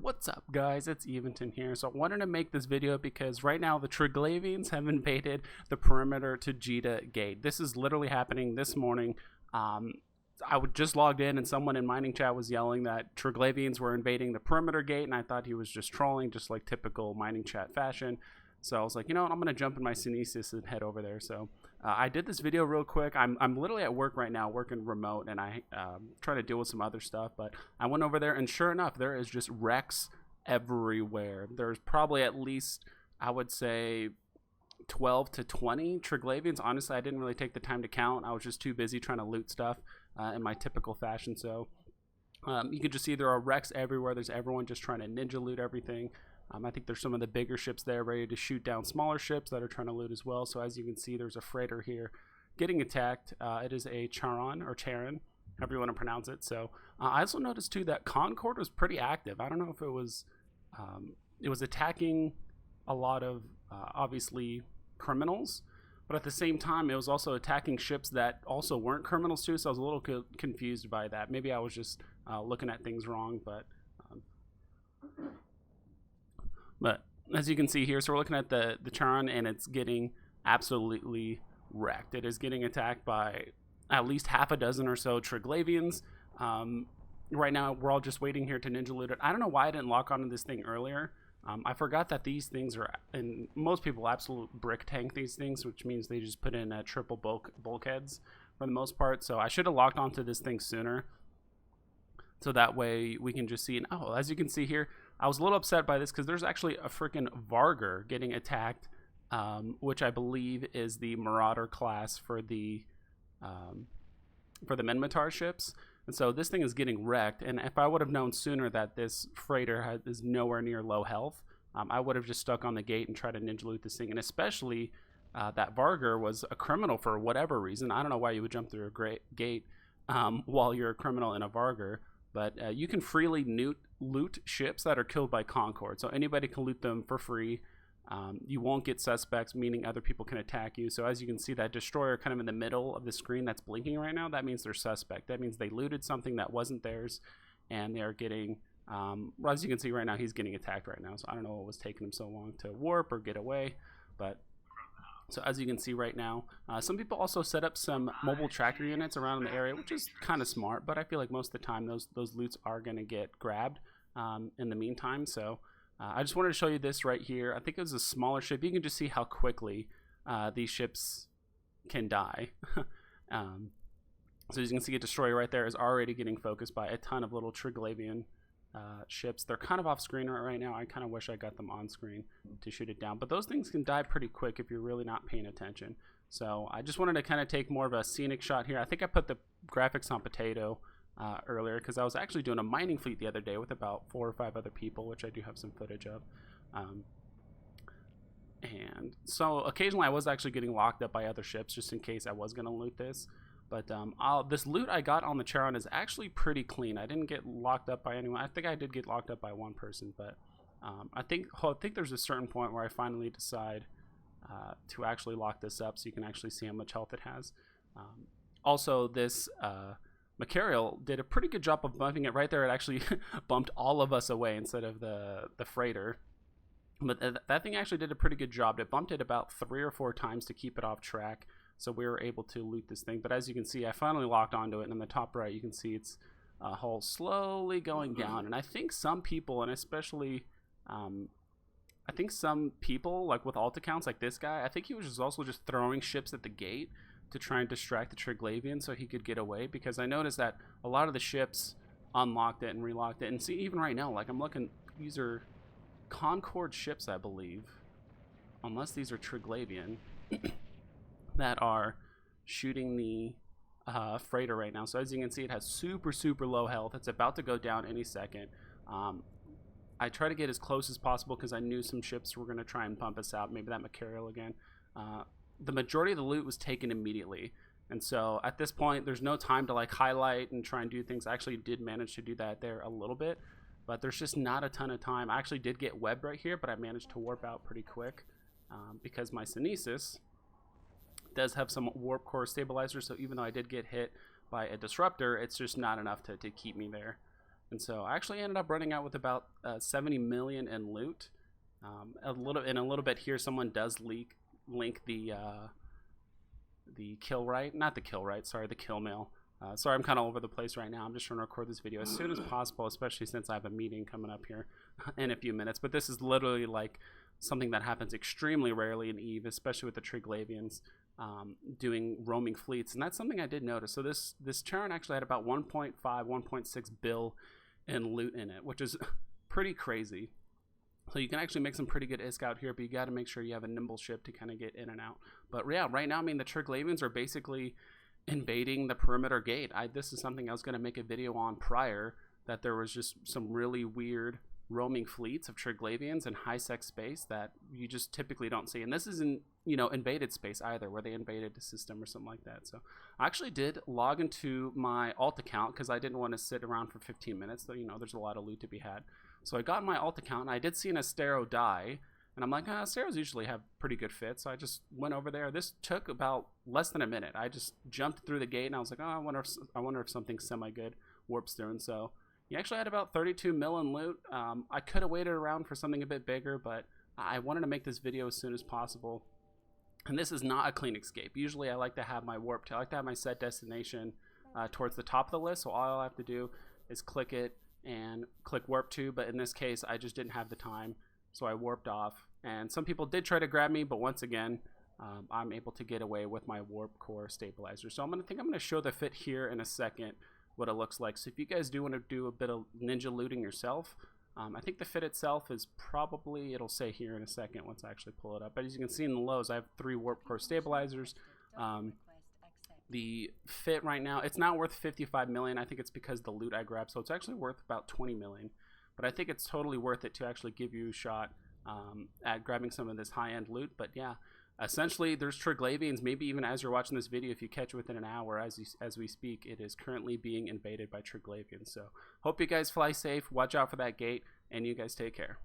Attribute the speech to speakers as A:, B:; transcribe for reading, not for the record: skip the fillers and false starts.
A: What's up, guys? It's Eventon here. So I wanted to make this video because right now the Triglavians have invaded the perimeter to Jita gate. This is literally happening this morning. I would just logged in and someone in mining chat was yelling that Triglavians were invading the perimeter gate, and I thought he was just trolling, just like typical mining chat fashion. So I was like, you know what, I'm gonna jump in my Synesis and head over there. So I did this video real quick. I'm literally at work right now, working remote, and I trying to deal with some other stuff. But I went over there, and sure enough, there is just wrecks everywhere. There's probably at least, I would say, 12 to 20 Triglavians. Honestly, I didn't really take the time to count. I was just too busy trying to loot stuff in my typical fashion. So you can just see there are wrecks everywhere. There's everyone just trying to ninja loot everything. I think there's some of the bigger ships there ready to shoot down smaller ships that are trying to loot as well. So as you can see, there's a freighter here getting attacked. It is a Charon or Charon, however you want to pronounce it. So I also noticed too that Concord was pretty active. I don't know if it was attacking a lot of obviously criminals, but at the same time it was also attacking ships that also weren't criminals too. So I was a little confused by that. Maybe I was just looking at things wrong, but as you can see here, so we're looking at the Charon, and it's getting absolutely wrecked. It is getting attacked by at least half a dozen or so Triglavians. Right now, we're all just waiting here to ninja loot it. I don't know why I didn't lock onto this thing earlier. I forgot that these things are, and most people absolute brick tank these things, which means they just put in triple bulkheads for the most part. So I should have locked onto this thing sooner. So that way we can just see, and oh, as you can see here, I was a little upset by this because there's actually a freaking Vargur getting attacked, which I believe is the Marauder class for the Minmatar ships. And so this thing is getting wrecked. And if I would have known sooner that this freighter is nowhere near low health, I would have just stuck on the gate and tried to ninja loot this thing. And especially that Vargur was a criminal for whatever reason. I don't know why you would jump through a gate while you're a criminal in a Vargur. But you can freely loot ships that are killed by Concord. So anybody can loot them for free. You won't get suspects, meaning other people can attack you. So as you can see, that destroyer kind of in the middle of the screen that's blinking right now, that means they're suspect. That means they looted something that wasn't theirs, and they're getting, as you can see right now, he's getting attacked right now. So I don't know what was taking him so long to warp or get away, but so as you can see right now, some people also set up some mobile tracker units around the area, which is kind of smart, but I feel like most of the time those loots are going to get grabbed in the meantime. So I just wanted to show you this right here. I think it was a smaller ship. You can just see how quickly these ships can die. So as you can see, a destroyer right there is already getting focused by a ton of little Triglavian ships. They're kind of off screen right now. I kind of wish I got them on screen to shoot it down, but those things can die pretty quick if you're really not paying attention. So I just wanted to kind of take more of a scenic shot here. I think I put the graphics on potato earlier because I was actually doing a mining fleet the other day with about 4 or 5 other people, which I do have some footage of. And so occasionally I was actually getting locked up by other ships just in case I was going to loot this. But this loot I got on the Charon is actually pretty clean. I didn't get locked up by anyone. I think I did get locked up by one person, but I think there's a certain point where I finally decide to actually lock this up so you can actually see how much health it has. Also, this Macarial did a pretty good job of bumping it right there. It actually bumped all of us away instead of the freighter. But that thing actually did a pretty good job. It bumped it about 3 or 4 times to keep it off track. So we were able to loot this thing. But as you can see, I finally locked onto it. And in the top right, you can see its hull slowly going down. And I think some people, and especially, I think some people, like with alt accounts like this guy, I think he was just also just throwing ships at the gate to try and distract the Triglavian so he could get away. Because I noticed that a lot of the ships unlocked it and relocked it. And see, even right now, like I'm looking, these are Concord ships, I believe. Unless these are Triglavian. That are shooting the freighter right now. So as you can see, it has super low health. It's about to go down any second. I try to get as close as possible because I knew some ships were going to try and pump us out. Maybe that Macarial again. The majority of the loot was taken immediately. And so at this point, there's no time to like highlight and try and do things. I actually did manage to do that there a little bit, but there's just not a ton of time. I actually did get webbed right here, but I managed to warp out pretty quick because my Synesis does have some warp core stabilizer, so even though I did get hit by a disruptor, it's just not enough to keep me there. And so I actually ended up running out with about 70 million in loot. A little bit here, someone does link the kill right, not the kill right, sorry, the kill mail. Sorry, I'm kind of over the place right now. I'm just trying to record this video as soon as possible, especially since I have a meeting coming up here in a few minutes. But this is literally like something that happens extremely rarely in EVE, especially with the Triglavians doing roaming fleets. And that's something I did notice. So this Charon actually had about 1.5, 1.6 bill in loot in it, which is pretty crazy. So you can actually make some pretty good ISK out here, but you got to make sure you have a nimble ship to kind of get in and out. But yeah, right now, I mean, the Triglavians are basically invading the perimeter gate. This is something I was going to make a video on prior, that there was just some really weird roaming fleets of Triglavians in high sec space that you just typically don't see. And this isn't, you know, invaded space either, where they invaded the system or something like that. So I actually did log into my alt account because I didn't want to sit around for 15 minutes. So, you know, there's a lot of loot to be had. So I got my alt account, and I did see an Astero die, and I'm like, Asteros usually have pretty good fit, so I just went over there. This took about less than a minute. I just jumped through the gate, and I was like, oh, I wonder if something semi-good warps through. And so you actually had about 32 mil in loot. I could have waited around for something a bit bigger, but I wanted to make this video as soon as possible. And this is not a clean escape. Usually I like to have my warp to, I like to have my set destination towards the top of the list, so all I have to do is click it and click warp to, but in this case I just didn't have the time, so I warped off. And some people did try to grab me, but once again I'm able to get away with my warp core stabilizer. So I'm gonna show the fit here in a second, what it looks like. So if you guys do want to do a bit of ninja looting yourself, I think the fit itself is probably, it'll say here in a second once I actually pull it up, but as you can see in the lows, I have 3 warp core stabilizers. The fit right now, it's not worth 55 million. I think it's because the loot I grabbed, so it's actually worth about 20 million. But I think it's totally worth it to actually give you a shot at grabbing some of this high-end loot. But yeah, essentially there's Triglavians. Maybe even as you're watching this video, if you catch within an hour as we speak, it is currently being invaded by Triglavians. So hope you guys fly safe, watch out for that gate, and you guys take care.